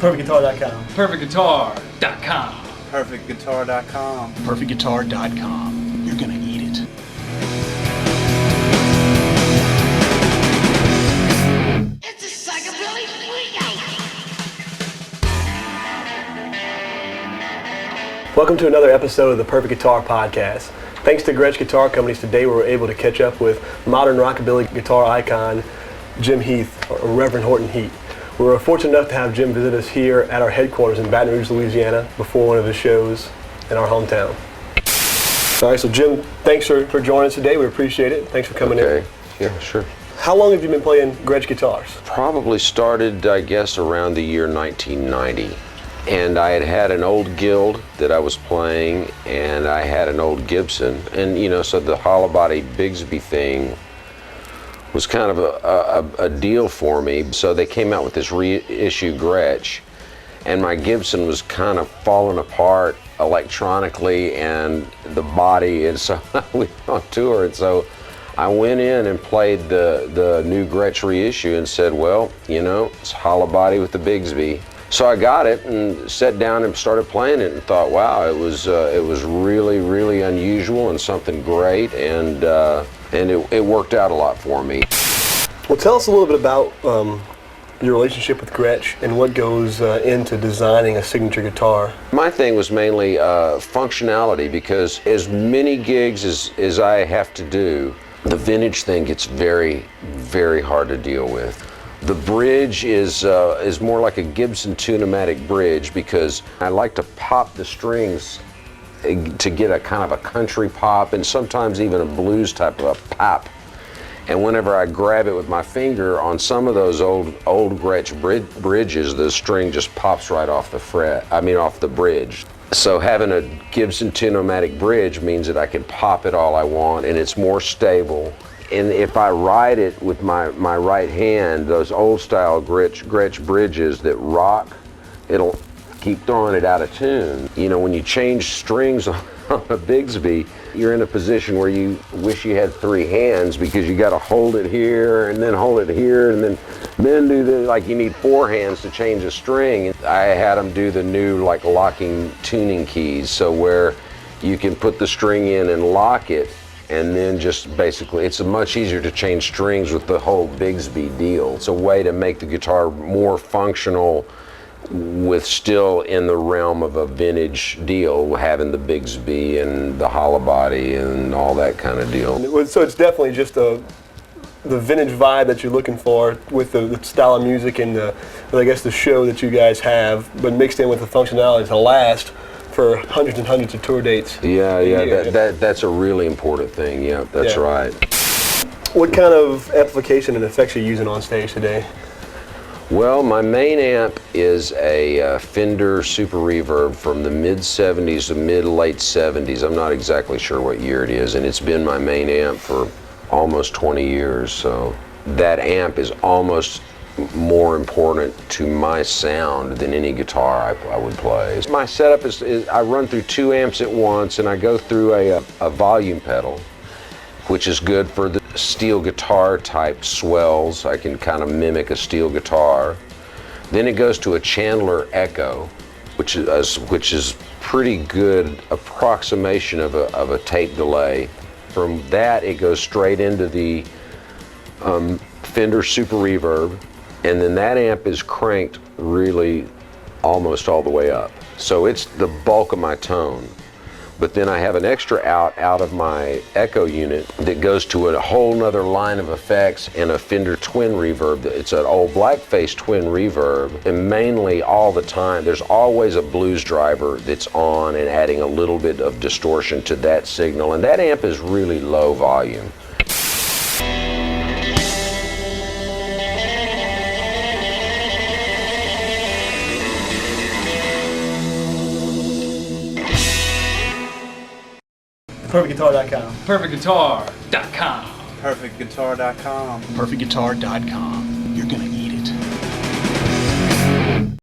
PerfectGuitar.com. PerfectGuitar.com. PerfectGuitar.com. PerfectGuitar.com. You're gonna eat it. It's a psychobilly freakout! Welcome to another episode of the Perfect Guitar Podcast. Thanks to Gretsch Guitar Companies, today we were able to catch up with modern rockabilly guitar icon Jim Heath, or Reverend Horton Heath. We were fortunate enough to have Jim visit us here at our headquarters in Baton Rouge, Louisiana, before one of his shows in our hometown. All right, so Jim, thanks for joining us today. We appreciate it. Thanks for coming in. Yeah, sure. How long have you been playing Gretsch guitars? Probably started, I guess, around the year 1990. And I had an old Guild that I was playing, and I had an old Gibson. And, you know, so the hollow body Bigsby thing was kind of a deal for me. So they came out with this reissue Gretsch, and my Gibson was kind of falling apart electronically and the body, and so we went on tour. And so I went in and played the new Gretsch reissue and said, well, you know, it's hollow body with the Bigsby. So I got it and sat down and started playing it and thought, wow, it was really, really unusual and something great, and it worked out a lot for me. Well, tell us a little bit about your relationship with Gretsch and what goes into designing a signature guitar. My thing was mainly functionality, because as many gigs as I have to do, the vintage thing gets very, very hard to deal with. The bridge is more like a Gibson tunematic bridge, because I like to pop the strings to get a kind of a country pop and sometimes even a blues type of a pop. And whenever I grab it with my finger on some of those old Gretsch bridges, the string just pops right off the bridge. So having a Gibson tunematic bridge means that I can pop it all I want, and it's more stable. And if I ride it with my right hand, those old style Gretsch bridges that rock, it'll keep throwing it out of tune. You know, when you change strings on a Bigsby, you're in a position where you wish you had three hands, because you got to hold it here and then hold it here and then do the, like, you need four hands to change a string. I had them do the new, like, locking tuning keys, so where you can put the string in and lock it, and then just basically, it's much easier to change strings with the whole Bigsby deal. It's a way to make the guitar more functional with still in the realm of a vintage deal, having the Bigsby and the hollow body and all that kind of deal. So it's definitely just the vintage vibe that you're looking for with the style of music and I guess the show that you guys have, but mixed in with the functionality to last for hundreds and hundreds of tour dates. Yeah, that's a really important thing. Yeah, that's right. What kind of amplification and effects are you using on stage today? Well, my main amp is a Fender Super Reverb from the mid-'70s to mid-late '70s. I'm not exactly sure what year it is, and it's been my main amp for almost 20 years. So that amp is almost more important to my sound than any guitar I would play. My setup is I run through two amps at once, and I go through a volume pedal, which is good for the steel guitar type swells. I can kind of mimic a steel guitar. Then it goes to a Chandler Echo, which is pretty good approximation of a tape delay. From that, it goes straight into the Fender Super Reverb, and then that amp is cranked really almost all the way up. So it's the bulk of my tone. But then I have an extra out of my Echo unit that goes to a whole nother line of effects and a Fender Twin Reverb. It's an old blackface Twin Reverb, and mainly all the time there's always a blues driver that's on and adding a little bit of distortion to that signal, and that amp is really low volume. PerfectGuitar.com. PerfectGuitar.com. PerfectGuitar.com. PerfectGuitar.com. You're gonna